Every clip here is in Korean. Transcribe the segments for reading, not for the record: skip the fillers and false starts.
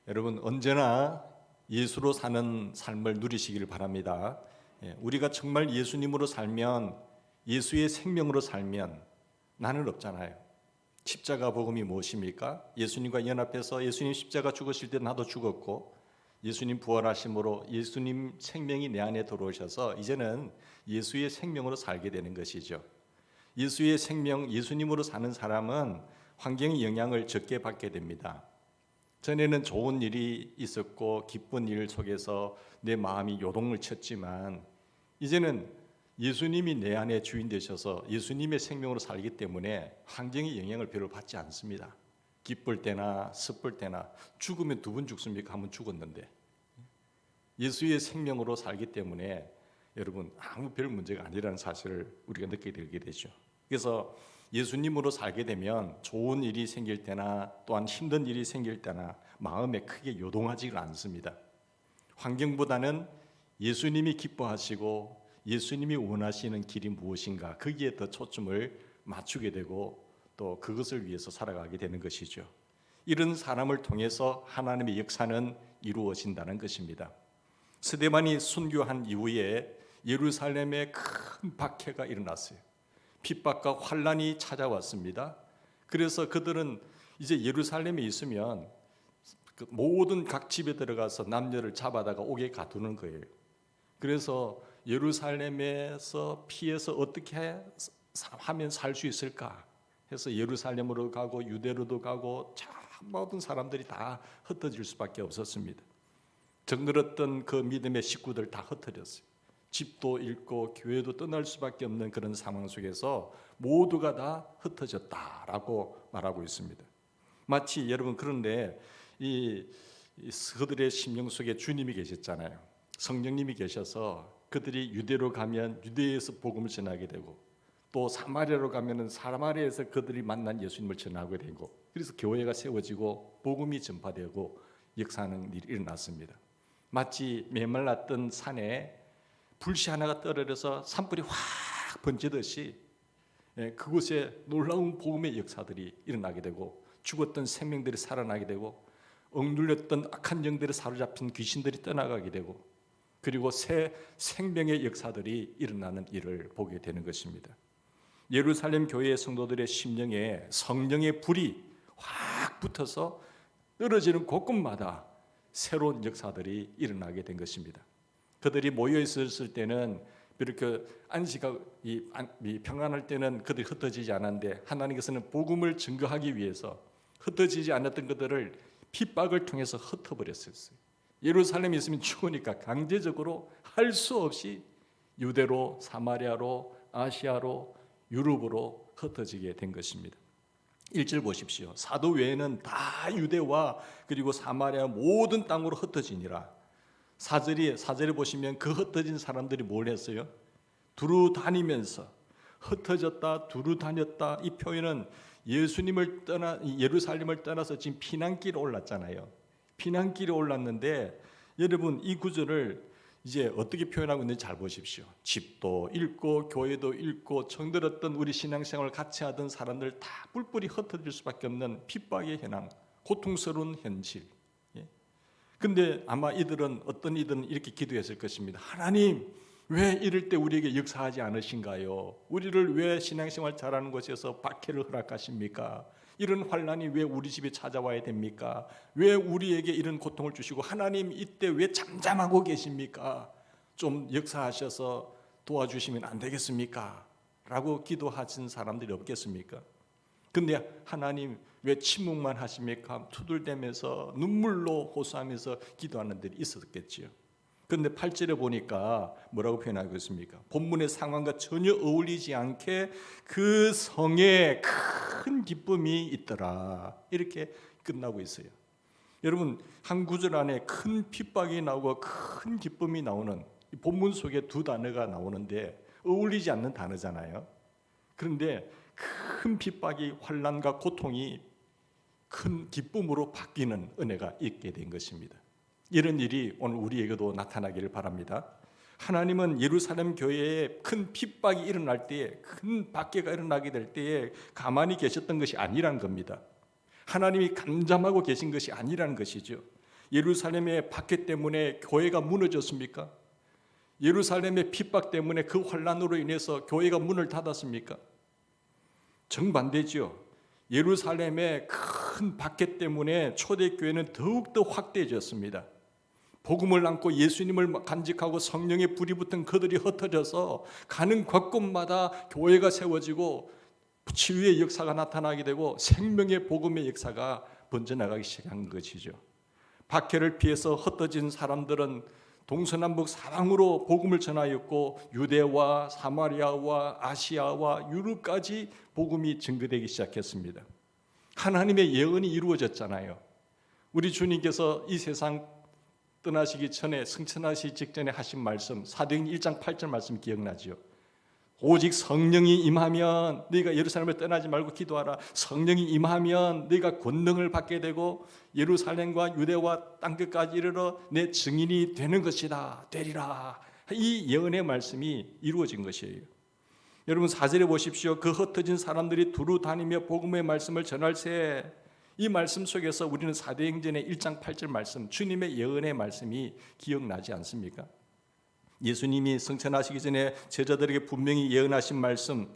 여러분 언제나 예수로 사는 삶을 누리시기를 바랍니다. 우리가 정말 예수님으로 살면, 예수의 생명으로 살면 나는 없잖아요. 십자가 복음이 무엇입니까? 예수님과 연합해서 예수님 십자가 죽으실 때 나도 죽었고, 예수님 부활하심으로 예수님 생명이 내 안에 들어오셔서 이제는 예수의 생명으로 살게 되는 것이죠. 예수의 생명, 예수님으로 사는 사람은 환경의 영향을 적게 받게 됩니다. 전에는 좋은 일이 있었고 기쁜 일 속에서 내 마음이 요동을 쳤지만, 이제는 예수님이 내 안에 주인 되셔서 예수님의 생명으로 살기 때문에 환경의 영향을 별로 받지 않습니다. 기쁠 때나 슬플 때나, 죽으면 두 번 죽습니까? 한 번 죽었는데. 예수의 생명으로 살기 때문에 여러분 아무 별 문제가 아니라는 사실을 우리가 느끼게 되게 되죠. 그래서 예수님으로 살게 되면 좋은 일이 생길 때나 또한 힘든 일이 생길 때나 마음에 크게 요동하지를 않습니다. 환경보다는 예수님이 기뻐하시고 예수님이 원하시는 길이 무엇인가, 거기에 더 초점을 맞추게 되고 또 그것을 위해서 살아가게 되는 것이죠. 이런 사람을 통해서 하나님의 역사는 이루어진다는 것입니다. 스데반이 순교한 이후에 예루살렘에 큰 박해가 일어났어요. 핍박과 환란이 찾아왔습니다. 그래서 그들은 이제 예루살렘에 있으면 모든 각 집에 들어가서 남녀를 잡아다가 옥에 가두는 거예요. 그래서 예루살렘에서 피해서 어떻게 하면 살 수 있을까 해서 예루살렘으로 가고 유대로도 가고 참 모든 사람들이 다 흩어질 수밖에 없었습니다. 정들었던 그 믿음의 식구들 다 흩어졌어요. 집도 잃고 교회도 떠날 수밖에 없는 그런 상황 속에서 모두가 다 흩어졌다라고 말하고 있습니다. 마치 여러분, 그런데 그들의 심령 속에 주님이 계셨잖아요. 성령님이 계셔서 그들이 유대로 가면 유대에서 복음을 전하게 되고, 또 사마리아로 가면은 사마리아에서 그들이 만난 예수님을 전하게 되고, 그래서 교회가 세워지고 복음이 전파되고 역사하는 일이 일어났습니다. 마치 메말랐던 산에 불씨 하나가 떨어져서 산불이 확 번지듯이 그곳에 놀라운 복음의 역사들이 일어나게 되고, 죽었던 생명들이 살아나게 되고, 억눌렸던 악한 영들에 사로잡힌 귀신들이 떠나가게 되고, 그리고 새 생명의 역사들이 일어나는 일을 보게 되는 것입니다. 예루살렘 교회의 성도들의 심령에 성령의 불이 확 붙어서 떨어지는 곳곳마다 새로운 역사들이 일어나게 된 것입니다. 그들이 모여 있었을 때는 이렇게 평안할 때는 그들이 흩어지지 않았는데, 하나님께서는 복음을 증거하기 위해서 흩어지지 않았던 그들을 핍박을 통해서 흩어버렸었어요. 예루살렘에 있으면 추우니까 강제적으로 할 수 없이 유대로, 사마리아로, 아시아로, 유럽으로 흩어지게 된 것입니다. 1절 보십시오. 사도 외에는 다 유대와 그리고 사마리아 모든 땅으로 흩어지니라. 4절에 보시면 그 흩어진 사람들이 뭘 했어요? 두루 다니면서, 흩어졌다, 두루 다녔다. 이 표현은 예루살렘을 떠나서 지금 피난길에 올랐잖아요. 피난길에 올랐는데, 여러분 이 구절을 이제 어떻게 표현하고 있는지 잘 보십시오. 집도 잃고 교회도 잃고 정들었던 우리 신앙생활을 같이 하던 사람들 다 뿔뿔이 흩어질 수밖에 없는 핍박의 현황, 고통스러운 현실. 근데 아마 어떤 이들은 이렇게 기도했을 것입니다. 하나님, 왜 이럴 때 우리에게 역사하지 않으신가요? 우리를 왜 신앙생활 잘하는 곳에서 박해를 허락하십니까? 이런 환란이 왜 우리 집에 찾아와야 됩니까? 왜 우리에게 이런 고통을 주시고, 하나님 이때 왜 잠잠하고 계십니까? 좀 역사하셔서 도와주시면 안 되겠습니까? 라고 기도하신 사람들이 없겠습니까? 근데 하나님 왜 침묵만 하십니까? 투덜대면서 눈물로 호소하면서 기도하는 들이 있었겠지요. 그런데 8절에 보니까 뭐라고 표현하고 있습니까? 본문의 상황과 전혀 어울리지 않게 그 성에 큰 기쁨이 있더라, 이렇게 끝나고 있어요. 여러분, 한 구절 안에 큰 핍박이 나오고 큰 기쁨이 나오는, 본문 속에 두 단어가 나오는데 어울리지 않는 단어잖아요. 그런데 큰 핍박이, 환난과 고통이 큰 기쁨으로 바뀌는 은혜가 있게 된 것입니다. 이런 일이 오늘 우리에게도 나타나기를 바랍니다. 하나님은 예루살렘 교회에 큰 핍박이 일어날 때에, 큰 박해가 일어나게 될 때에 가만히 계셨던 것이 아니라는 겁니다. 하나님이 잠잠하고 계신 것이 아니라는 것이죠. 예루살렘의 박해 때문에 교회가 무너졌습니까? 예루살렘의 핍박 때문에 그 환란으로 인해서 교회가 문을 닫았습니까? 정반대지요. 예루살렘의 큰 박해 때문에 초대교회는 더욱더 확대해졌습니다. 복음을 안고 예수님을 간직하고 성령의 불이 붙은 그들이 흩어져서 가는 곳곳마다 교회가 세워지고 치유의 역사가 나타나게 되고 생명의 복음의 역사가 번져나가기 시작한 것이죠. 박해를 피해서 흩어진 사람들은 동서남북 사방으로 복음을 전하였고 유대와 사마리아와 아시아와 유럽까지 복음이 증거되기 시작했습니다. 하나님의 예언이 이루어졌잖아요. 우리 주님께서 이 세상 떠나시기 전에 승천하시기 직전에 하신 말씀 사도행전 1장 8절 말씀 기억나지요? 오직 성령이 임하면 너희가 예루살렘을 떠나지 말고 기도하라. 성령이 임하면 너희가 권능을 받게 되고 예루살렘과 유대와 땅끝까지 이르러 내 증인이 되는 것이다. 되리라. 이 예언의 말씀이 이루어진 것이에요. 여러분 4절에 보십시오. 그 흩어진 사람들이 두루 다니며 복음의 말씀을 전할 새 이 말씀 속에서 우리는 사도행전의 1장 8절 말씀 주님의 예언의 말씀이 기억나지 않습니까? 예수님이 승천하시기 전에 제자들에게 분명히 예언하신 말씀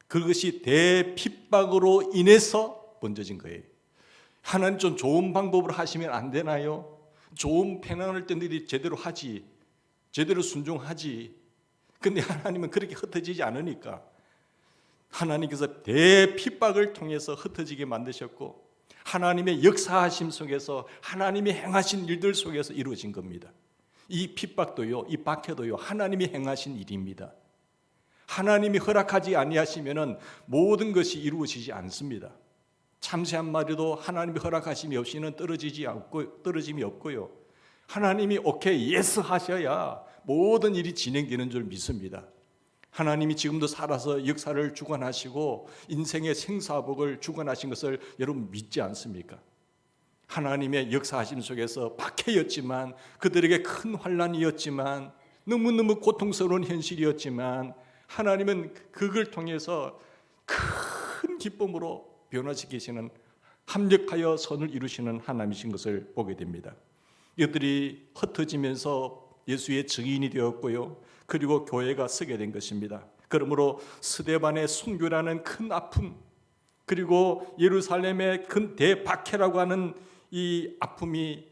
그것이 대핍박으로 인해서 번져진 거예요. 하나님 좀 좋은 방법으로 하시면 안 되나요? 좋은 평안할 때 너희들이 제대로 하지 제대로 순종하지. 근데 하나님은 그렇게 흩어지지 않으니까 하나님께서 대핍박을 통해서 흩어지게 만드셨고 하나님의 역사하심 속에서 하나님이 행하신 일들 속에서 이루어진 겁니다. 이 핍박도요, 이 박해도요, 하나님이 행하신 일입니다. 하나님이 허락하지 아니하시면은 모든 것이 이루어지지 않습니다. 참새 한 마리도 하나님이 허락하심이 없이는 떨어짐이 없고요. 하나님이 오케이, 예스 하셔야 모든 일이 진행되는 줄 믿습니다. 하나님이 지금도 살아서 역사를 주관하시고 인생의 생사복을 주관하신 것을 여러분 믿지 않습니까? 하나님의 역사하심 속에서 박해였지만 그들에게 큰 환난이었지만 너무너무 고통스러운 현실이었지만 하나님은 그걸 통해서 큰 기쁨으로 변화시키시는 합력하여 선을 이루시는 하나님이신 것을 보게 됩니다. 이들이 흩어지면서 예수의 증인이 되었고요. 그리고 교회가 서게 된 것입니다. 그러므로 스데반의 순교라는 큰 아픔 그리고 예루살렘의 큰 대박해라고 하는 이 아픔이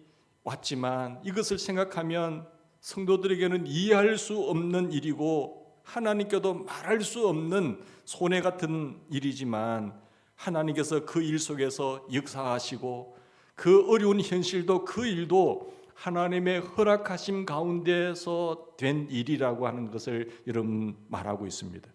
왔지만 이것을 생각하면 성도들에게는 이해할 수 없는 일이고 하나님께도 말할 수 없는 손해 같은 일이지만 하나님께서 그 일 속에서 역사하시고 그 어려운 현실도 그 일도 하나님의 허락하심 가운데서 된 일이라고 하는 것을 여러분 말하고 있습니다.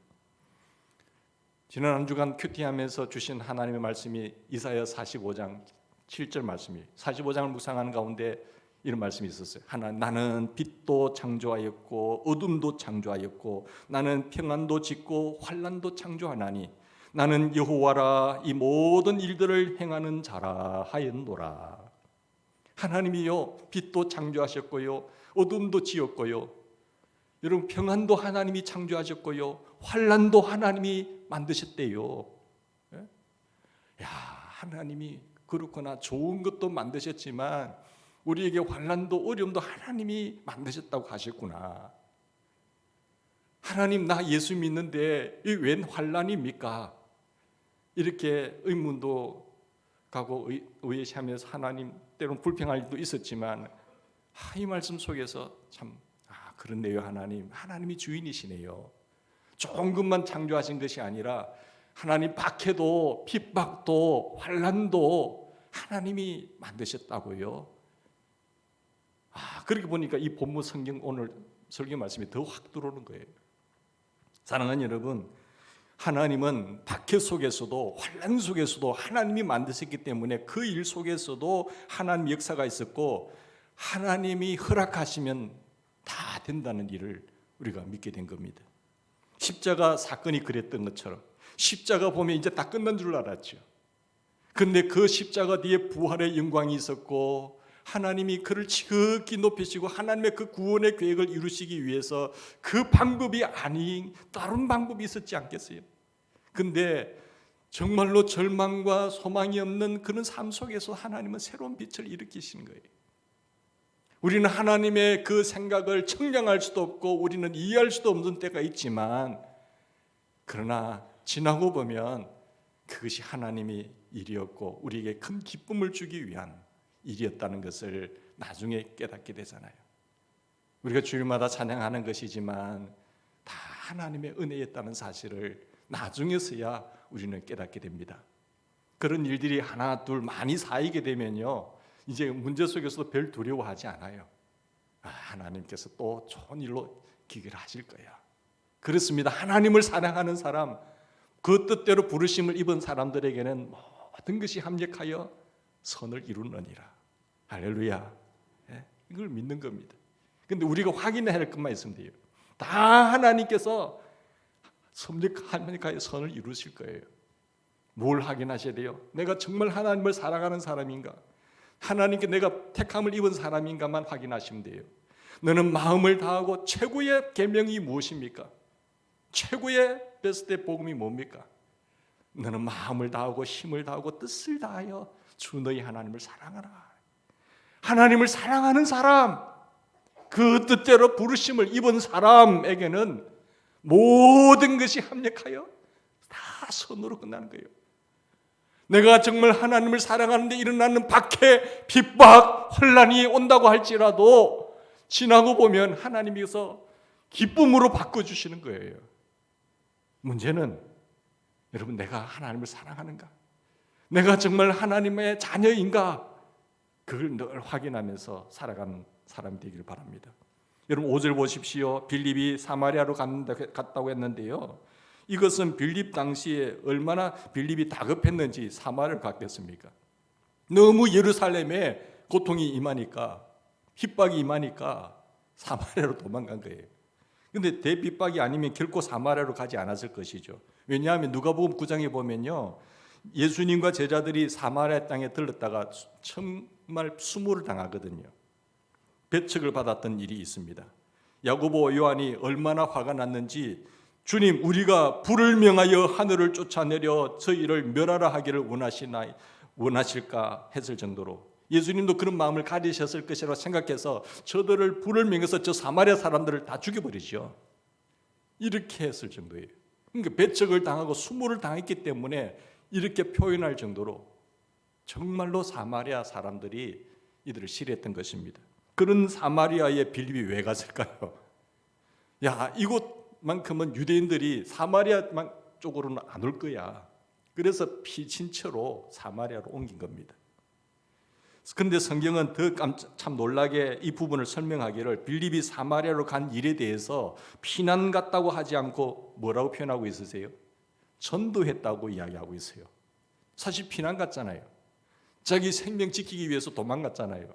지난 한 주간 큐티하면서 주신 하나님의 말씀이 이사야 45장 7절 말씀이에요. 45장을 묵상하는 가운데 이런 말씀이 있었어요. 나는 빛도 창조하였고 어둠도 창조하였고 나는 평안도 짓고 환난도 창조하나니 나는 여호와라 이 모든 일들을 행하는 자라 하였노라. 하나님이요 빛도 창조하셨고요 어둠도 지었고요 여러분 평안도 하나님이 창조하셨고요 환난도 하나님이 만드셨대요. 야, 하나님이 그렇구나. 좋은 것도 만드셨지만 우리에게 환난도 어려움도 하나님이 만드셨다고 하셨구나. 하나님 나 예수 믿는데 이 웬 환난입니까? 이렇게 의문도 가고 의심하면서 하나님 때로는 불평할 일도 있었지만 이 말씀 속에서 참 그렇네요. 하나님이 주인이시네요. 좋은 것만 창조하신 것이 아니라 하나님 박해도 핍박도 환난도 하나님이 만드셨다고요. 그렇게 보니까 이 본문 성경 오늘 설교 말씀이 더 확 들어오는 거예요. 사랑하는 여러분, 하나님은 박해 속에서도 환난 속에서도 하나님이 만드셨기 때문에 그 일 속에서도 하나님 역사가 있었고 하나님이 허락하시면 다 된다는 일을 우리가 믿게 된 겁니다. 십자가 사건이 그랬던 것처럼 십자가 보면 이제 다 끝난 줄 알았죠. 그런데 그 십자가 뒤에 부활의 영광이 있었고 하나님이 그를 지극히 높이시고 하나님의 그 구원의 계획을 이루시기 위해서 그 방법이 아닌 다른 방법이 있었지 않겠어요? 근데 정말로 절망과 소망이 없는 그런 삶 속에서 하나님은 새로운 빛을 일으키시는 거예요. 우리는 하나님의 그 생각을 청량할 수도 없고 우리는 이해할 수도 없는 때가 있지만, 그러나 지나고 보면 그것이 하나님의 일이었고 우리에게 큰 기쁨을 주기 위한 일이었다는 것을 나중에 깨닫게 되잖아요. 우리가 주일마다 찬양하는 것이지만 다 하나님의 은혜였다는 사실을 나중에서야 우리는 깨닫게 됩니다. 그런 일들이 하나 둘 많이 쌓이게 되면요, 이제 문제 속에서도 별 두려워하지 않아요. 하나님께서 또 좋은 일로 기회를 하실 거야. 그렇습니다. 하나님을 사랑하는 사람, 그 뜻대로 부르심을 입은 사람들에게는 모든 것이 합력하여 선을 이루느니라. 할렐루야. 이걸 믿는 겁니다. 근데 우리가 확인해야 할 것만 있으면 돼요. 다 하나님께서 합력하여 선을 이루실 거예요. 뭘 확인하셔야 돼요? 내가 정말 하나님을 사랑하는 사람인가? 하나님께 내가 택함을 입은 사람인가만 확인하시면 돼요. 너는 마음을 다하고 최고의 계명이 무엇입니까? 최고의 베스트의 복음이 뭡니까? 너는 마음을 다하고 힘을 다하고 뜻을 다하여 주 너희 하나님을 사랑하라. 하나님을 사랑하는 사람, 그 뜻대로 부르심을 입은 사람에게는 모든 것이 합력하여 다 선으로 끝나는 거예요. 내가 정말 하나님을 사랑하는데 일어나는 박해, 핍박, 혼란이 온다고 할지라도 지나고 보면 하나님께서 기쁨으로 바꿔주시는 거예요. 문제는 여러분, 내가 하나님을 사랑하는가? 내가 정말 하나님의 자녀인가? 그걸 늘 확인하면서 살아가는 사람이 되기를 바랍니다. 여러분 5절 보십시오. 빌립이 사마리아로 갔다고 했는데요, 이것은 빌립 당시에 얼마나 빌립이 다급했는지 사마리아를 갔겠습니까? 너무 예루살렘에 고통이 임하니까, 핍박이 임하니까 사마리아로 도망간 거예요. 근데 대핍박이 아니면 결코 사마리아로 가지 않았을 것이죠. 왜냐하면 누가복음 9장에 보면요, 예수님과 제자들이 사마리아 땅에 들렀다가 정말 수모를 당하거든요. 배척을 받았던 일이 있습니다. 야고보 요한이 얼마나 화가 났는지, 주님, 우리가 불을 명하여 하늘을 쫓아내려 저희를 멸하라 하기를 원하실까 했을 정도로 예수님도 그런 마음을 가지셨을 것이라고 생각해서 저들을 불을 명해서 저 사마리아 사람들을 다 죽여버리죠. 이렇게 했을 정도예요. 그러니까 배척을 당하고 수모를 당했기 때문에 이렇게 표현할 정도로 정말로 사마리아 사람들이 이들을 싫어했던 것입니다. 그런 사마리아에 빌립이 왜 갔을까요? 이곳만큼은 유대인들이 사마리아 쪽으로는 안 올 거야. 그래서 피신처로 사마리아로 옮긴 겁니다. 그런데 성경은 참 놀라게 이 부분을 설명하기를 빌립이 사마리아로 간 일에 대해서 피난 갔다고 하지 않고 뭐라고 표현하고 있으세요? 전도했다고 이야기하고 있어요. 사실 피난 갔잖아요. 자기 생명 지키기 위해서 도망갔잖아요.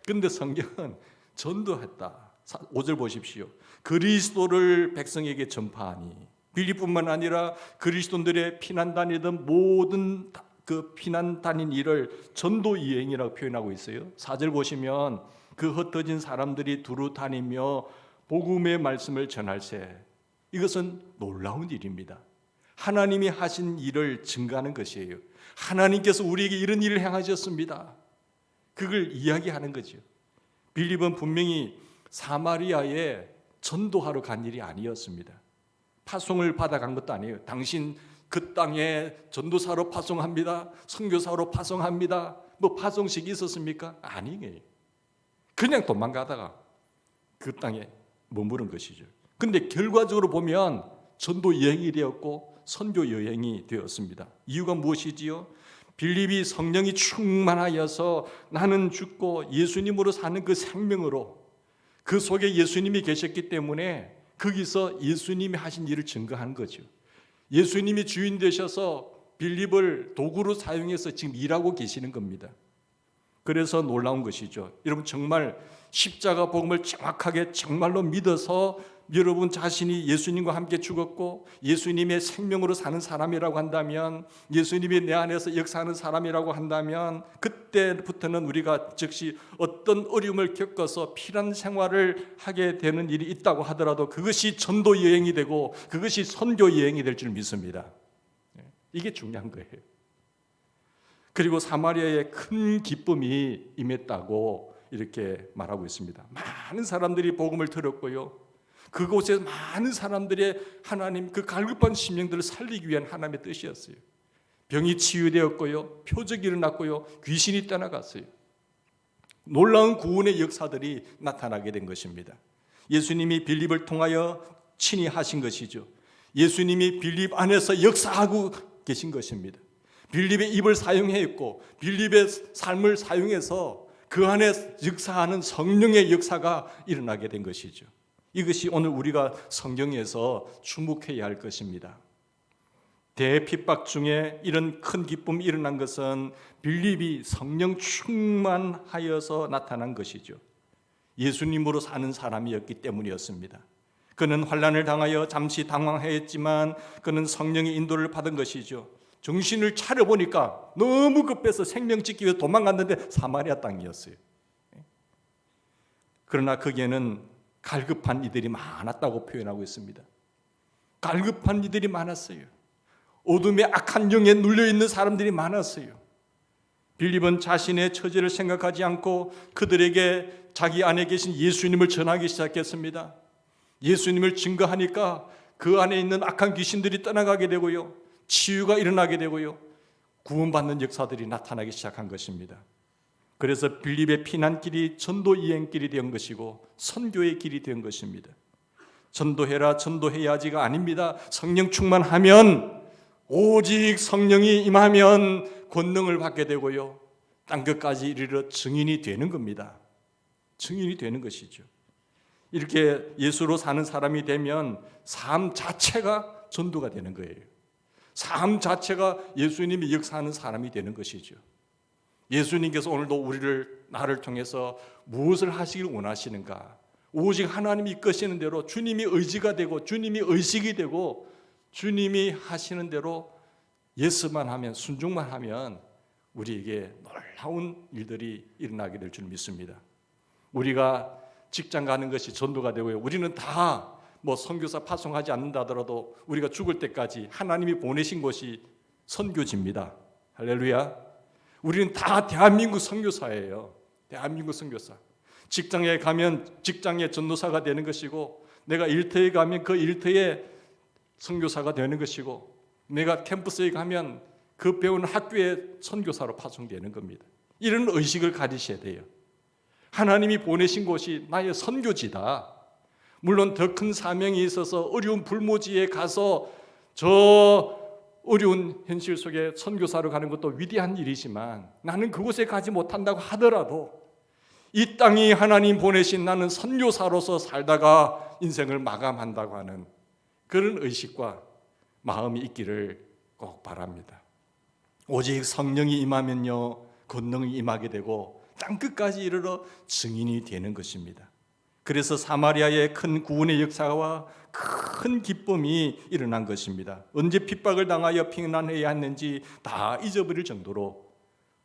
그런데 성경은 전도했다. 5절 보십시오. 그리스도를 백성에게 전파하니, 빌립뿐만 아니라 그리스도인들의 피난 다니던 모든 그 피난 다닌 일을 전도 여행이라고 표현하고 있어요. 4절 보시면 그 흩어진 사람들이 두루 다니며 복음의 말씀을 전할세. 이것은 놀라운 일입니다. 하나님이 하신 일을 증거하는 것이에요. 하나님께서 우리에게 이런 일을 행하셨습니다. 그걸 이야기하는 거죠. 빌립은 분명히 사마리아에 전도하러 간 일이 아니었습니다. 파송을 받아간 것도 아니에요. 당신 그 땅에 전도사로 파송합니다. 선교사로 파송합니다. 뭐 파송식이 있었습니까? 아니에요. 그냥 도망가다가 그 땅에 머무른 것이죠. 그런데 결과적으로 보면 전도 여행이 되었고 선교 여행이 되었습니다. 이유가 무엇이지요? 빌립이 성령이 충만하여서 나는 죽고 예수님으로 사는 그 생명으로, 그 속에 예수님이 계셨기 때문에 거기서 예수님이 하신 일을 증거하는 거죠. 예수님이 주인 되셔서 빌립을 도구로 사용해서 지금 일하고 계시는 겁니다. 그래서 놀라운 것이죠. 여러분, 정말 십자가 복음을 정확하게 정말로 믿어서 여러분 자신이 예수님과 함께 죽었고 예수님의 생명으로 사는 사람이라고 한다면, 예수님이 내 안에서 역사하는 사람이라고 한다면, 그때부터는 우리가 즉시 어떤 어려움을 겪어서 필요한 생활을 하게 되는 일이 있다고 하더라도 그것이 전도 여행이 되고 그것이 선교 여행이 될 줄 믿습니다. 이게 중요한 거예요. 그리고 사마리아에 큰 기쁨이 임했다고 이렇게 말하고 있습니다. 많은 사람들이 복음을 들었고요. 그곳에 많은 사람들의 하나님 그 갈급한 심령들을 살리기 위한 하나님의 뜻이었어요. 병이 치유되었고요. 표적이 일어났고요. 귀신이 떠나갔어요. 놀라운 구원의 역사들이 나타나게 된 것입니다. 예수님이 빌립을 통하여 친히 하신 것이죠. 예수님이 빌립 안에서 역사하고 계신 것입니다. 빌립의 입을 사용했고 빌립의 삶을 사용해서 그 안에 역사하는 성령의 역사가 일어나게 된 것이죠. 이것이 오늘 우리가 성경에서 주목해야 할 것입니다. 대핍박 중에 이런 큰 기쁨이 일어난 것은 빌립이 성령 충만하여서 나타난 것이죠. 예수님으로 사는 사람이었기 때문이었습니다. 그는 환난을 당하여 잠시 당황했지만 그는 성령의 인도를 받은 것이죠. 정신을 차려보니까 너무 급해서 생명 짓기 위해서 도망갔는데 사마리아 땅이었어요. 그러나 거기에는 갈급한 이들이 많았다고 표현하고 있습니다. 갈급한 이들이 많았어요. 어둠의 악한 영에 눌려있는 사람들이 많았어요. 빌립은 자신의 처지를 생각하지 않고 그들에게 자기 안에 계신 예수님을 전하기 시작했습니다. 예수님을 증거하니까 그 안에 있는 악한 귀신들이 떠나가게 되고요. 치유가 일어나게 되고요. 구원받는 역사들이 나타나기 시작한 것입니다. 그래서 빌립의 피난길이 전도 이행길이 된 것이고 선교의 길이 된 것입니다. 전도해라 전도해야지가 아닙니다. 성령 충만하면 오직 성령이 임하면 권능을 받게 되고요. 땅끝까지 이르러 증인이 되는 겁니다. 증인이 되는 것이죠. 이렇게 예수로 사는 사람이 되면 삶 자체가 전도가 되는 거예요. 삶 자체가 예수님이 역사하는 사람이 되는 것이죠. 예수님께서 오늘도 나를 통해서 무엇을 하시길 원하시는가? 오직 하나님이 이끄시는 대로 주님이 의지가 되고 주님이 의식이 되고 주님이 하시는 대로 예스만 하면 순종만 하면 우리에게 놀라운 일들이 일어나게 될 줄 믿습니다. 우리가 직장 가는 것이 전도가 되고요. 우리는 다 선교사 파송하지 않는다 하더라도 우리가 죽을 때까지 하나님이 보내신 곳이 선교지입니다. 할렐루야. 우리는 다 대한민국 선교사예요. 대한민국 선교사. 직장에 가면 직장의 전도사가 되는 것이고 내가 일터에 가면 그 일터의 선교사가 되는 것이고 내가 캠퍼스에 가면 그 배우는 학교의 선교사로 파송되는 겁니다. 이런 의식을 가지셔야 돼요. 하나님이 보내신 곳이 나의 선교지다. 물론 더 큰 사명이 있어서 어려운 불모지에 가서 저 어려운 현실 속에 선교사로 가는 것도 위대한 일이지만 나는 그곳에 가지 못한다고 하더라도 이 땅이 하나님 보내신 나는 선교사로서 살다가 인생을 마감한다고 하는 그런 의식과 마음이 있기를 꼭 바랍니다. 오직 성령이 임하면요 권능이 임하게 되고 땅끝까지 이르러 증인이 되는 것입니다. 그래서 사마리아의 큰 구원의 역사와 큰 기쁨이 일어난 것입니다. 언제 핍박을 당하여 평안해야 했는지 다 잊어버릴 정도로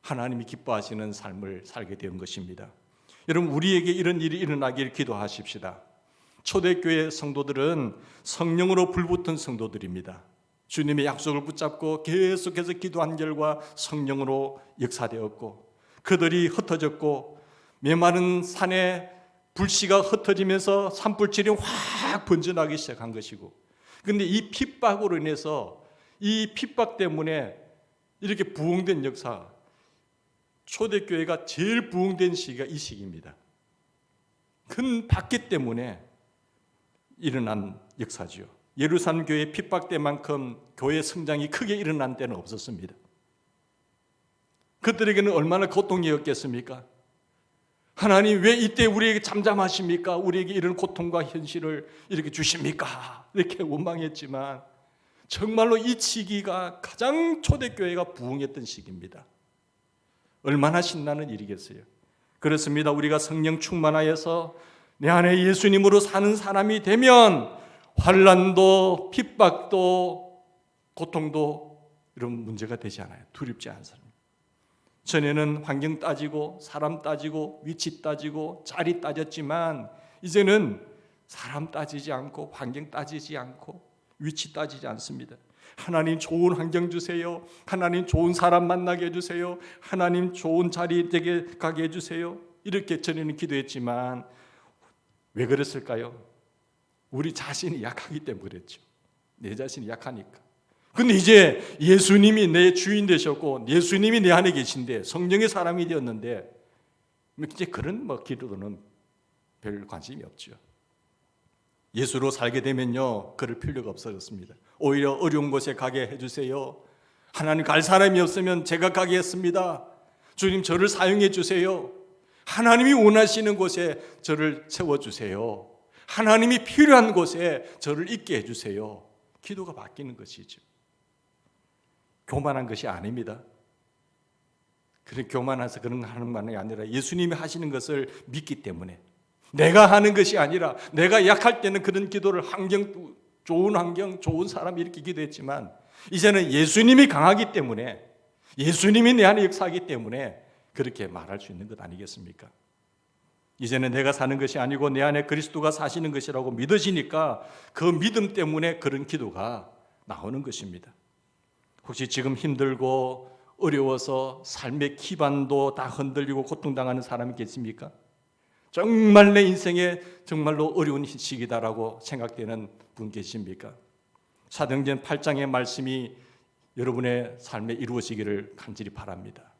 하나님이 기뻐하시는 삶을 살게 된 것입니다. 여러분 우리에게 이런 일이 일어나길 기도하십시다. 초대교회 성도들은 성령으로 불붙은 성도들입니다. 주님의 약속을 붙잡고 계속해서 기도한 결과 성령으로 역사되었고 그들이 흩어졌고 메마른 산에 불씨가 흩어지면서 산불질이 확 번져나기 시작한 것이고 그런데 이 핍박으로 인해서 이 핍박 때문에 이렇게 부흥된 역사 초대교회가 제일 부흥된 시기가 이 시기입니다. 큰 박해 때문에 일어난 역사지요. 예루살렘 교회 핍박 때만큼 교회 성장이 크게 일어난 때는 없었습니다. 그들에게는 얼마나 고통이었겠습니까? 하나님 왜 이때 우리에게 잠잠하십니까? 우리에게 이런 고통과 현실을 이렇게 주십니까? 이렇게 원망했지만 정말로 이 시기가 가장 초대교회가 부흥했던 시기입니다. 얼마나 신나는 일이겠어요. 그렇습니다. 우리가 성령 충만하여서 내 안에 예수님으로 사는 사람이 되면 환난도 핍박도 고통도 이런 문제가 되지 않아요. 두렵지 않은 사람. 전에는 환경 따지고 사람 따지고 위치 따지고 자리 따졌지만 이제는 사람 따지지 않고 환경 따지지 않고 위치 따지지 않습니다. 하나님 좋은 환경 주세요. 하나님 좋은 사람 만나게 해주세요. 하나님 좋은 자리 되게 가게 해주세요. 이렇게 전에는 기도했지만 왜 그랬을까요? 우리 자신이 약하기 때문에 그랬죠. 내 자신이 약하니까. 근데 이제 예수님이 내 주인 되셨고 예수님이 내 안에 계신데 성령의 사람이 되었는데 이제 그런 기도는 별 관심이 없죠. 예수로 살게 되면요, 그럴 필요가 없어졌습니다. 오히려 어려운 곳에 가게 해주세요. 하나님 갈 사람이 없으면 제가 가게 했습니다. 주님 저를 사용해 주세요. 하나님이 원하시는 곳에 저를 세워주세요. 하나님이 필요한 곳에 저를 있게 해주세요. 기도가 바뀌는 것이죠. 교만한 것이 아닙니다. 그런 교만해서 그런 하는 것이 아니라 예수님이 하시는 것을 믿기 때문에 내가 하는 것이 아니라 내가 약할 때는 그런 기도를 좋은 환경, 좋은 사람이 이렇게 기도했지만 이제는 예수님이 강하기 때문에 예수님이 내 안에 역사하기 때문에 그렇게 말할 수 있는 것 아니겠습니까? 이제는 내가 사는 것이 아니고 내 안에 그리스도가 사시는 것이라고 믿어지니까 그 믿음 때문에 그런 기도가 나오는 것입니다. 혹시 지금 힘들고 어려워서 삶의 기반도 다 흔들리고 고통당하는 사람이 계십니까? 정말 내 인생에 정말로 어려운 시기다라고 생각되는 분 계십니까? 사도행전 8장의 말씀이 여러분의 삶에 이루어지기를 간절히 바랍니다.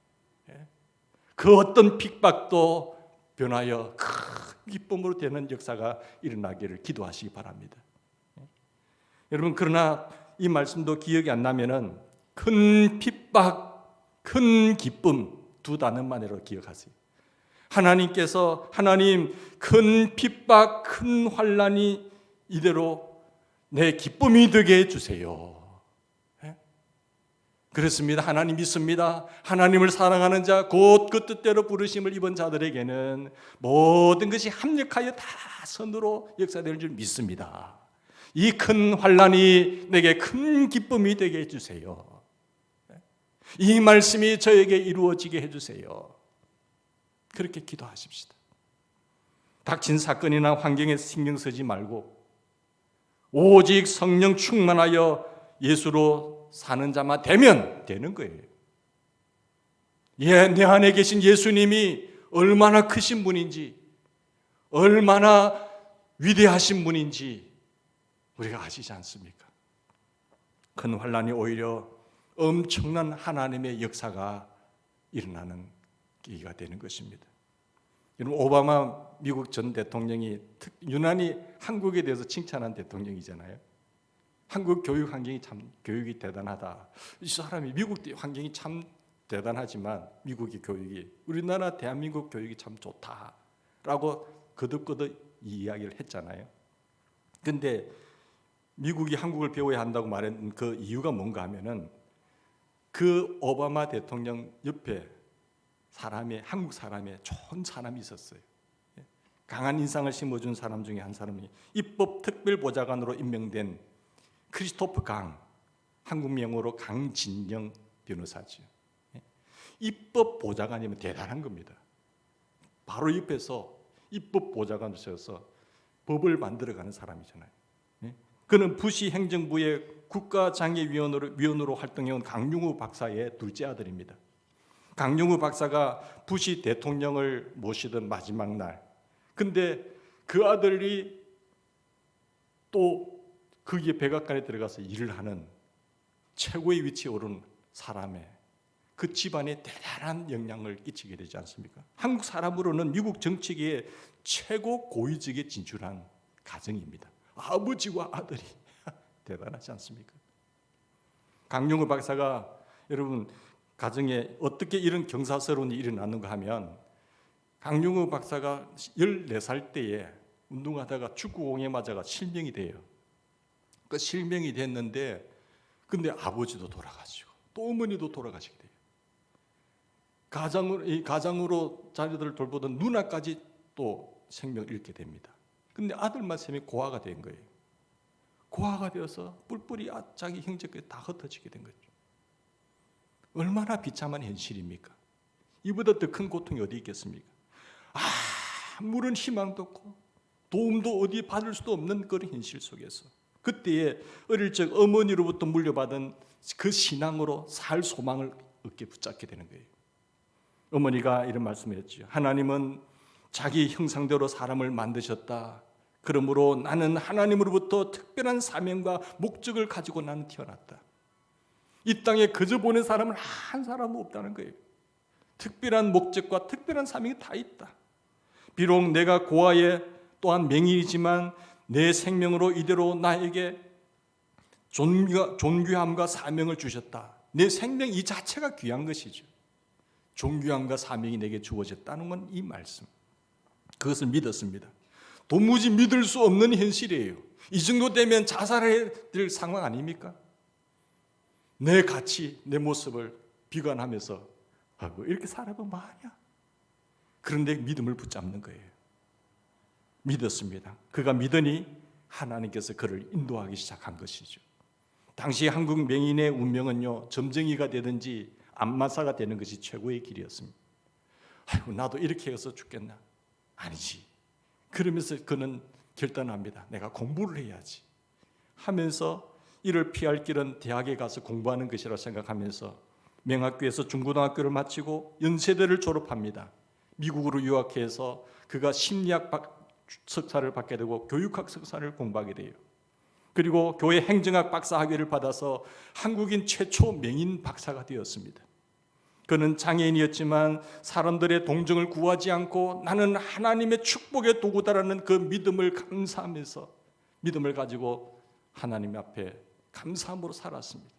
그 어떤 핍박도 변하여 큰 기쁨으로 되는 역사가 일어나기를 기도하시기 바랍니다. 여러분, 그러나 이 말씀도 기억이 안 나면은 큰 핍박, 큰 기쁨 두 단어만으로 기억하세요. 하나님 큰 핍박, 큰 환난이 이대로 내 기쁨이 되게 해주세요. 그렇습니다. 하나님 믿습니다. 하나님을 사랑하는 자, 곧 그 뜻대로 부르심을 입은 자들에게는 모든 것이 합력하여 다 선으로 역사될 줄 믿습니다. 이 큰 환난이 내게 큰 기쁨이 되게 해주세요. 이 말씀이 저에게 이루어지게 해주세요. 그렇게 기도하십시다. 닥친 사건이나 환경에 신경 쓰지 말고 오직 성령 충만하여 예수로 사는 자만 되면 되는 거예요. 내 안에 계신 예수님이 얼마나 크신 분인지, 얼마나 위대하신 분인지 우리가 아시지 않습니까? 큰 환난이 오히려 엄청난 하나님의 역사가 일어나는 계기가 되는 것입니다. 여러분, 오바마 미국 전 대통령이 유난히 한국에 대해서 칭찬한 대통령이잖아요. 한국 교육 환경이 참 교육이 대단하다. 이 사람이 미국 환경이 참 대단하지만 미국의 교육이 우리나라 대한민국 교육이 참 좋다라고 거듭거듭 이야기를 했잖아요. 근데 미국이 한국을 배워야 한다고 말한 그 이유가 뭔가 하면은 그 오바마 대통령 옆에 한국 사람의 좋은 사람이 있었어요. 강한 인상을 심어준 사람 중에 한 사람이 입법 특별보좌관으로 임명된 크리스토프 한국 명으로 강진영 변호사죠. 입법 보좌관이면 대단한 겁니다. 바로 옆에서 입법 보좌관을 세워서 법을 만들어가는 사람이잖아요. 그는 부시 행정부의 국가장애위원으로 활동해온 강용우 박사의 둘째 아들입니다. 강용우 박사가 부시 대통령을 모시던 마지막 날, 근데 그 아들이 또 거기에 백악관에 들어가서 일을 하는 최고의 위치에 오른 사람의 그 집안에 대단한 영향을 끼치게 되지 않습니까? 한국 사람으로는 미국 정치계의 최고 고위직에 진출한 가정입니다. 아버지와 아들이 대단하지 않습니까? 강용우 박사가 여러분 가정에 어떻게 이런 경사스러운 일이 일어났는가 하면 강용우 박사가 14살 때에 운동하다가 축구공에 맞아가 실명이 돼요. 그 실명이 됐는데 근데 아버지도 돌아가시고 또 어머니도 돌아가시게 돼요. 가장으로 자녀들을 돌보던 누나까지 또 생명을 잃게 됩니다. 근데 아들만 셈이 고아가 된 거예요. 고아가 되어서 뿔뿔이 자기 형제까지 다 흩어지게 된 거죠. 얼마나 비참한 현실입니까? 이보다 더 큰 고통이 어디 있겠습니까? 아무런 희망도 없고 도움도 어디 받을 수도 없는 그런 현실 속에서 그때에 어릴 적 어머니로부터 물려받은 그 신앙으로 살 소망을 얻게 붙잡게 되는 거예요. 어머니가 이런 말씀을 했죠. 하나님은 자기 형상대로 사람을 만드셨다. 그러므로 나는 하나님으로부터 특별한 사명과 목적을 가지고 나는 태어났다. 이 땅에 그저 보낸 사람은 한 사람도 없다는 거예요. 특별한 목적과 특별한 사명이 다 있다. 비록 내가 고아의 또한 맹인이지만 내 생명으로 이대로 나에게 존귀함과 사명을 주셨다. 내 생명 이 자체가 귀한 것이죠. 존귀함과 사명이 내게 주어졌다는 건 이 말씀. 그것을 믿었습니다. 도무지 믿을 수 없는 현실이에요. 이 정도 되면 자살해야 될 상황 아닙니까? 내 가치, 내 모습을 비관하면서 이렇게 살아보면 뭐하냐? 그런데 믿음을 붙잡는 거예요. 믿었습니다. 그가 믿으니 하나님께서 그를 인도하기 시작한 것이죠. 당시 한국 맹인의 운명은요, 점쟁이가 되든지 안마사가 되는 것이 최고의 길이었습니다. 아이고, 나도 이렇게 해서 죽겠나? 아니지. 그러면서 그는 결단합니다. 내가 공부를 해야지 하면서 이를 피할 길은 대학에 가서 공부하는 것이라고 생각하면서 명학교에서 중고등학교를 마치고 연세대를 졸업합니다. 미국으로 유학해서 그가 심리학 석사를 받게 되고 교육학 석사를 공부하게 돼요. 그리고 교회 행정학 박사 학위를 받아서 한국인 최초 명인 박사가 되었습니다. 그는 장애인이었지만 사람들의 동정을 구하지 않고 나는 하나님의 축복의 도구다라는 그 믿음을 감사하면서 믿음을 가지고 하나님 앞에 감사함으로 살았습니다.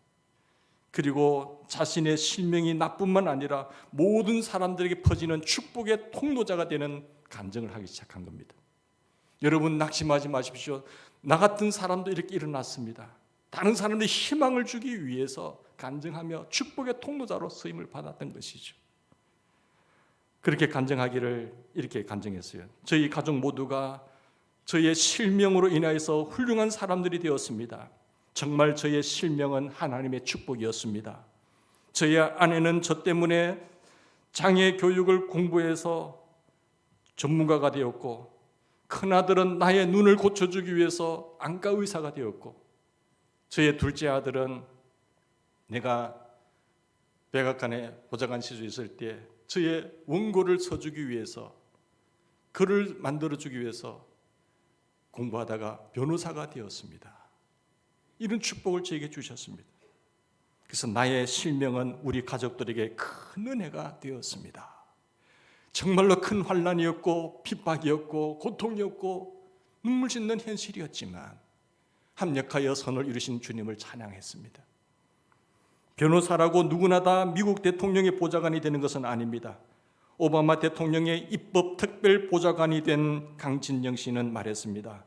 그리고 자신의 실명이 나뿐만 아니라 모든 사람들에게 퍼지는 축복의 통로자가 되는 간증을 하기 시작한 겁니다. 여러분, 낙심하지 마십시오. 나 같은 사람도 이렇게 일어났습니다. 다른 사람들이 희망을 주기 위해서 간증하며 축복의 통로자로 쓰임을 받았던 것이죠. 그렇게 간증하기를 이렇게 간증했어요. 저희 가족 모두가 저의 실명으로 인하여서 훌륭한 사람들이 되었습니다. 정말 저의 실명은 하나님의 축복이었습니다. 저희 아내는 저 때문에 장애 교육을 공부해서 전문가가 되었고, 큰아들은 나의 눈을 고쳐주기 위해서 안과 의사가 되었고, 저의 둘째 아들은 내가 백악관에 보좌관 시주에 있을 때 저의 원고를 써주기 위해서, 글을 만들어주기 위해서 공부하다가 변호사가 되었습니다. 이런 축복을 저에게 주셨습니다. 그래서 나의 실명은 우리 가족들에게 큰 은혜가 되었습니다. 정말로 큰 환난이었고 핍박이었고 고통이었고 눈물 짓는 현실이었지만 합력하여 선을 이루신 주님을 찬양했습니다. 변호사라고 누구나 다 미국 대통령의 보좌관이 되는 것은 아닙니다. 오바마 대통령의 입법 특별 보좌관이 된 강진영 씨는 말했습니다.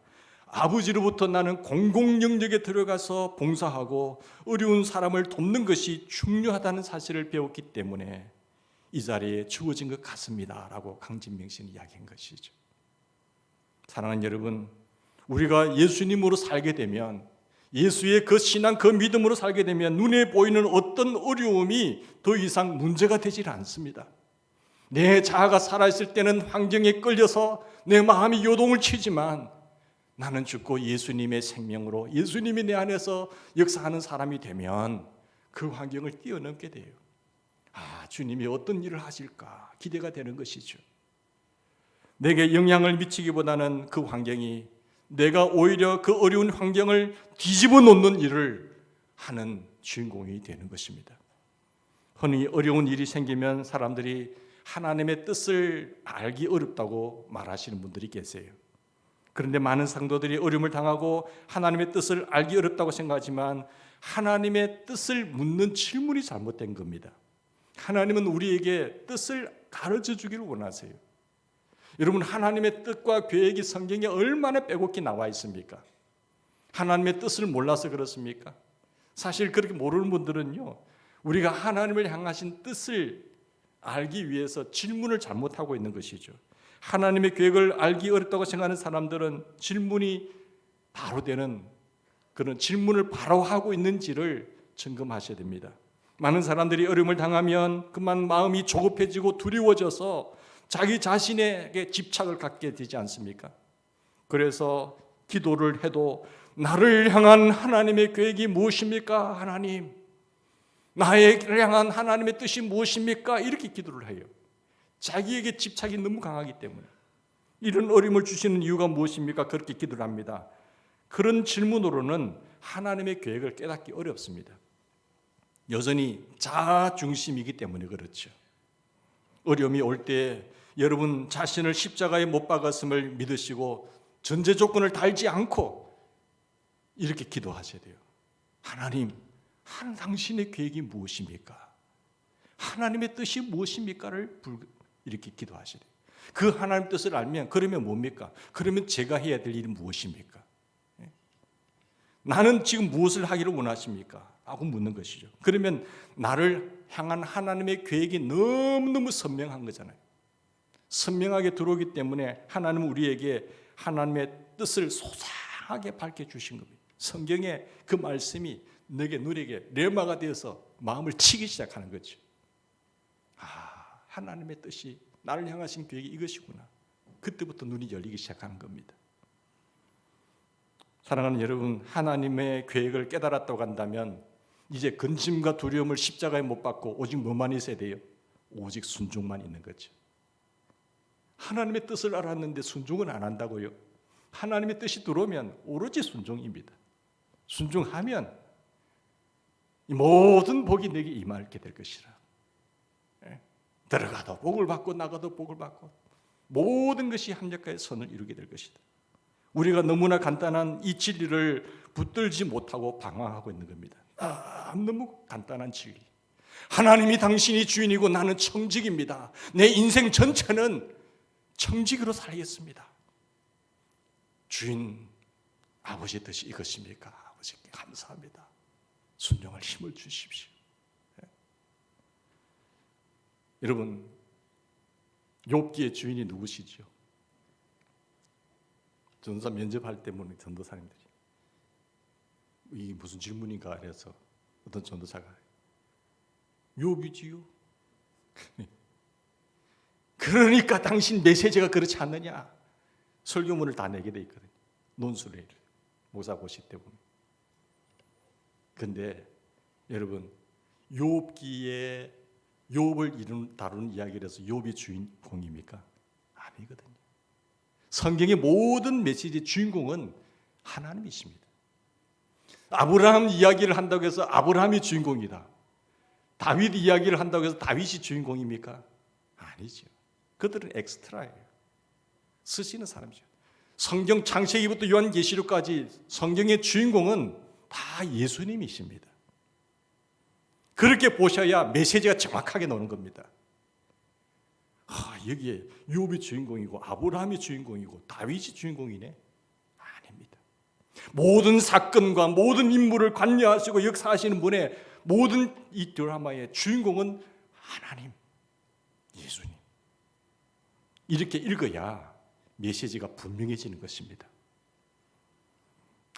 아버지로부터 나는 공공 영역에 들어가서 봉사하고 어려운 사람을 돕는 것이 중요하다는 사실을 배웠기 때문에 이 자리에 주어진 것 같습니다 라고 강진명 씨는 이야기한 것이죠. 사랑하는 여러분, 우리가 예수님으로 살게 되면, 예수의 그 신앙, 그 믿음으로 살게 되면 눈에 보이는 어떤 어려움이 더 이상 문제가 되질 않습니다. 내 자아가 살아있을 때는 환경에 끌려서 내 마음이 요동을 치지만, 나는 죽고 예수님의 생명으로 예수님이 내 안에서 역사하는 사람이 되면 그 환경을 뛰어넘게 돼요. 주님이 어떤 일을 하실까 기대가 되는 것이죠. 내게 영향을 미치기보다는 그 환경이 내가 오히려 그 어려운 환경을 뒤집어 놓는 일을 하는 주인공이 되는 것입니다. 흔히 어려운 일이 생기면 사람들이 하나님의 뜻을 알기 어렵다고 말하시는 분들이 계세요. 그런데 많은 성도들이 어려움을 당하고 하나님의 뜻을 알기 어렵다고 생각하지만 하나님의 뜻을 묻는 질문이 잘못된 겁니다. 하나님은 우리에게 뜻을 가르쳐 주기를 원하세요. 여러분, 하나님의 뜻과 계획이 성경에 얼마나 빼곡히 나와 있습니까? 하나님의 뜻을 몰라서 그렇습니까? 사실 그렇게 모르는 분들은요, 우리가 하나님을 향하신 뜻을 알기 위해서 질문을 잘못하고 있는 것이죠. 하나님의 계획을 알기 어렵다고 생각하는 사람들은 질문이 바로 되는 그런 질문을 바로 하고 있는지를 점검하셔야 됩니다. 많은 사람들이 어려움을 당하면 그만 마음이 조급해지고 두려워져서 자기 자신에게 집착을 갖게 되지 않습니까? 그래서 기도를 해도 나를 향한 하나님의 계획이 무엇입니까? 하나님, 나를 향한 하나님의 뜻이 무엇입니까? 이렇게 기도를 해요. 자기에게 집착이 너무 강하기 때문에. 이런 어려움을 주시는 이유가 무엇입니까? 그렇게 기도를 합니다. 그런 질문으로는 하나님의 계획을 깨닫기 어렵습니다. 여전히 자아 중심이기 때문에 그렇죠. 어려움이 올 때 여러분 자신을 십자가에 못 박았음을 믿으시고 전제 조건을 달지 않고 이렇게 기도하셔야 돼요. 하나님, 당신의 계획이 무엇입니까? 하나님의 뜻이 무엇입니까를 이렇게 기도하셔야 돼요. 그 하나님 뜻을 알면 그러면 뭡니까? 그러면 제가 해야 될 일이 무엇입니까? 나는 지금 무엇을 하기를 원하십니까? 하고 묻는 것이죠. 그러면 나를 향한 하나님의 계획이 너무너무 선명한 거잖아요. 선명하게 들어오기 때문에 하나님은 우리에게 하나님의 뜻을 소상하게 밝혀주신 겁니다. 성경에 그 말씀이 너에게 레마가 되어서 마음을 치기 시작하는 거죠. 하나님의 뜻이 나를 향하신 계획이 이것이구나. 그때부터 눈이 열리기 시작하는 겁니다. 사랑하는 여러분, 하나님의 계획을 깨달았다고 한다면 이제 근심과 두려움을 십자가에 못 박고 오직 뭐만 있어야 돼요? 오직 순종만 있는 거죠. 하나님의 뜻을 알았는데 순종은 안 한다고요? 하나님의 뜻이 들어오면 오로지 순종입니다. 순종하면 이 모든 복이 내게 임하게 될 것이라. 들어가도 복을 받고 나가도 복을 받고 모든 것이 합력하여 선을 이루게 될 것이다. 우리가 너무나 간단한 이 진리를 붙들지 못하고 방황하고 있는 겁니다. 너무 간단한 진리. 하나님이 당신이 주인이고 나는 청직입니다. 내 인생 전체는 청직으로 살겠습니다. 주인 아버지 뜻이 이것입니까? 아버지께 감사합니다. 순종할 힘을 주십시오. 여러분, 욥기의 주인이 누구시죠? 전도사 면접할 때 보는 전도사님들이 이게 무슨 질문인가 해서 어떤 전도사가 욥이지요. 그러니까 당신 메시지가 그렇지 않느냐. 설교문을 다 내게 돼 있거든요. 논술을 해요. 모사 보실 때 보면. 근데 여러분, 욥기에 욥을 다루는 이야기라서 욥이 주인공입니까? 아니거든요. 성경의 모든 메시지의 주인공은 하나님이십니다. 아브라함 이야기를 한다고 해서 아브라함이 주인공이다. 다윗 이야기를 한다고 해서 다윗이 주인공입니까? 아니죠. 그들은 엑스트라예요. 쓰시는 사람이죠. 성경 창세기부터 요한계시록까지 성경의 주인공은 다 예수님이십니다. 그렇게 보셔야 메시지가 정확하게 나오는 겁니다. 여기에 욥이 주인공이고 아브라함이 주인공이고 다윗이 주인공이네? 아닙니다. 모든 사건과 모든 인물을 관여하시고 역사하시는 분의 모든 이 드라마의 주인공은 하나님, 예수님. 이렇게 읽어야 메시지가 분명해지는 것입니다.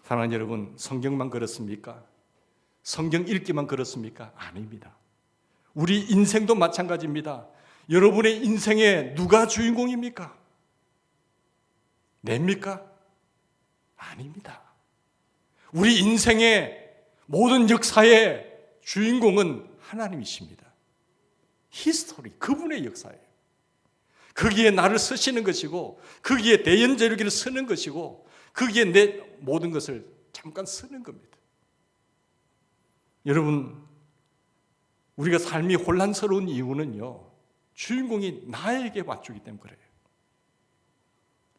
사랑하는 여러분, 성경만 그렇습니까? 성경 읽기만 그렇습니까? 아닙니다. 우리 인생도 마찬가지입니다. 여러분의 인생에 누가 주인공입니까? 냅니까? 아닙니다. 우리 인생의 모든 역사의 주인공은 하나님이십니다. 히스토리, 그분의 역사예요. 거기에 나를 쓰시는 것이고 거기에 대연제류기를 쓰는 것이고 거기에 내 모든 것을 잠깐 쓰는 겁니다. 여러분, 우리가 삶이 혼란스러운 이유는요, 주인공이 나에게 맞추기 때문에 그래요.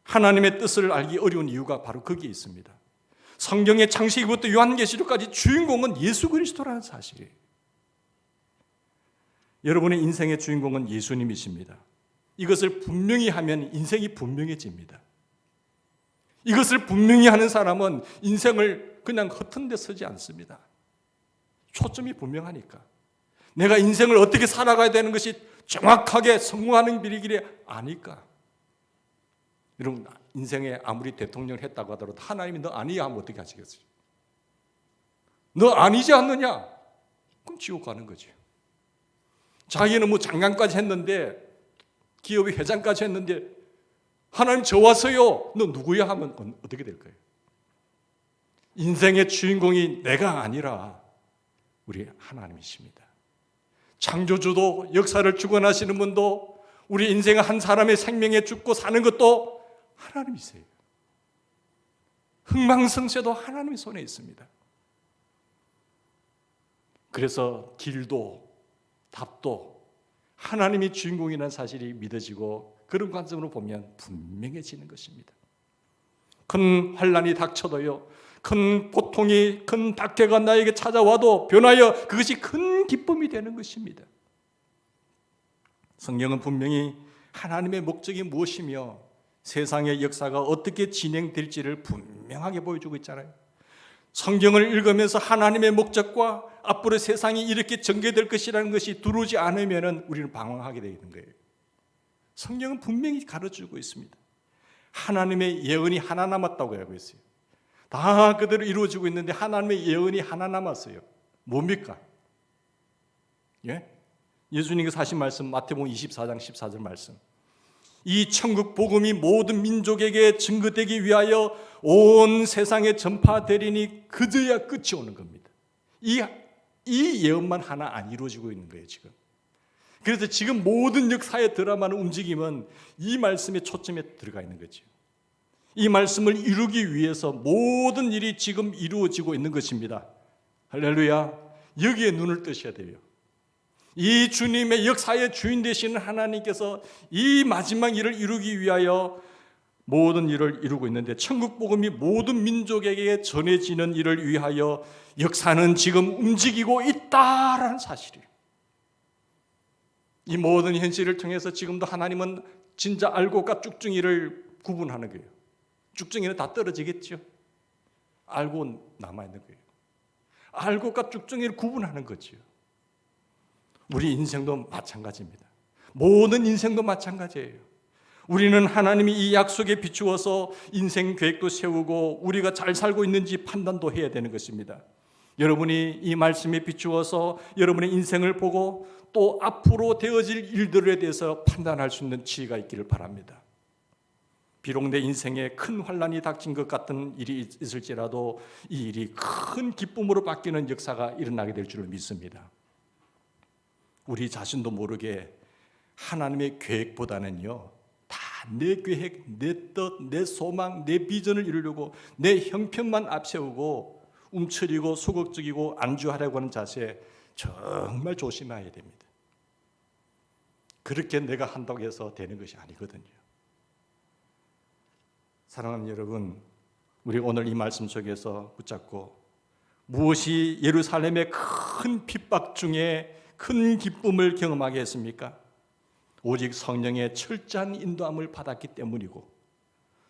하나님의 뜻을 알기 어려운 이유가 바로 거기에 있습니다. 성경의 창세기부터 요한계시록까지 주인공은 예수 그리스도라는 사실이에요. 여러분의 인생의 주인공은 예수님이십니다. 이것을 분명히 하면 인생이 분명해집니다. 이것을 분명히 하는 사람은 인생을 그냥 허튼 데 쓰지 않습니다. 초점이 분명하니까. 내가 인생을 어떻게 살아가야 되는 것이 정확하게 성공하는 길이 아니까. 여러분, 인생에 아무리 대통령을 했다고 하더라도 하나님이 너 아니야 하면 어떻게 하시겠어요? 너 아니지 않느냐? 그럼 지옥 가는 거죠. 자기는 뭐 장관까지 했는데 기업의 회장까지 했는데 하나님 저 왔어요. 너 누구야 하면 어떻게 될 거예요? 인생의 주인공이 내가 아니라 우리 하나님이십니다. 창조주도 역사를 주관하시는 분도 우리 인생 한 사람의 생명에 죽고 사는 것도 하나님이세요. 흥망성쇠도 하나님의 손에 있습니다. 그래서 길도 답도 하나님이 주인공이라는 사실이 믿어지고 그런 관점으로 보면 분명해지는 것입니다. 큰 환난이 닥쳐도요, 큰 고통이, 큰 박해가 나에게 찾아와도 변하여 그것이 큰 기쁨이 되는 것입니다. 성경은 분명히 하나님의 목적이 무엇이며 세상의 역사가 어떻게 진행될지를 분명하게 보여주고 있잖아요. 성경을 읽으면서 하나님의 목적과 앞으로 세상이 이렇게 전개될 것이라는 것이 들어오지 않으면 우리는 방황하게 되는 거예요. 성경은 분명히 가르쳐주고 있습니다. 하나님의 예언이 하나 남았다고 알고 있어요. 다 그대로 이루어지고 있는데 하나님의 예언이 하나 남았어요. 뭡니까? 예? 예수님께서 하신 말씀 마태복음 24장 14절 말씀. 이 천국 복음이 모든 민족에게 증거되기 위하여 온 세상에 전파되리니 그저야 끝이 오는 겁니다. 이 예언만 하나 안 이루어지고 있는 거예요, 지금. 그래서 지금 모든 역사의 드라마는 움직임은 이 말씀에 초점에 들어가 있는 거죠. 이 말씀을 이루기 위해서 모든 일이 지금 이루어지고 있는 것입니다. 할렐루야. 여기에 눈을 뜨셔야 돼요. 이 주님의 역사의 주인 되시는 하나님께서 이 마지막 일을 이루기 위하여 모든 일을 이루고 있는데 천국 복음이 모든 민족에게 전해지는 일을 위하여 역사는 지금 움직이고 있다라는 사실이에요. 이 모든 현실을 통해서 지금도 하나님은 진짜 알고과 쭉중이를 구분하는 거예요. 쭉중이는 다 떨어지겠죠. 알고 남아있는 거예요. 알고과 쭉중이를 구분하는 거죠. 우리 인생도 마찬가지입니다. 모든 인생도 마찬가지예요. 우리는 하나님이 이 약속에 비추어서 인생 계획도 세우고 우리가 잘 살고 있는지 판단도 해야 되는 것입니다. 여러분이 이 말씀에 비추어서 여러분의 인생을 보고 또 앞으로 되어질 일들에 대해서 판단할 수 있는 지혜가 있기를 바랍니다. 비록 내 인생에 큰 환난이 닥친 것 같은 일이 있을지라도 이 일이 큰 기쁨으로 바뀌는 역사가 일어나게 될 줄을 믿습니다. 우리 자신도 모르게 하나님의 계획보다는요, 다 내 계획, 내 뜻, 내 소망, 내 비전을 이루려고 내 형편만 앞세우고 움츠리고 소극적이고 안주하려고 하는 자세 정말 조심해야 됩니다. 그렇게 내가 한다고 해서 되는 것이 아니거든요. 사랑하는 여러분, 우리 오늘 이 말씀 속에서 붙잡고 무엇이 예루살렘의 큰 핍박 중에 큰 기쁨을 경험하게 했습니까? 오직 성령의 철저한 인도함을 받았기 때문이고,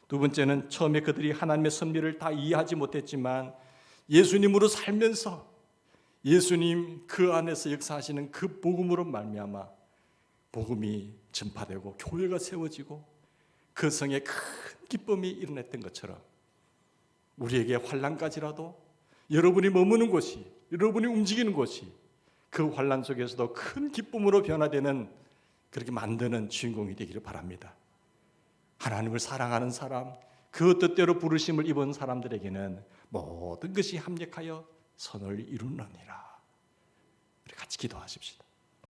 두 번째는 처음에 그들이 하나님의 섭리를 다 이해하지 못했지만 예수님으로 살면서 예수님 그 안에서 역사하시는 그 복음으로 말미암아 복음이 전파되고 교회가 세워지고 그 성에 큰 기쁨이 일어났던 것처럼 우리에게 환난까지라도 여러분이 머무는 곳이, 여러분이 움직이는 곳이 그 환난 속에서도 큰 기쁨으로 변화되는, 그렇게 만드는 주인공이 되기를 바랍니다. 하나님을 사랑하는 사람, 그 뜻대로 부르심을 입은 사람들에게는 모든 것이 합력하여 선을 이루느니라. 우리 같이 기도하십시다.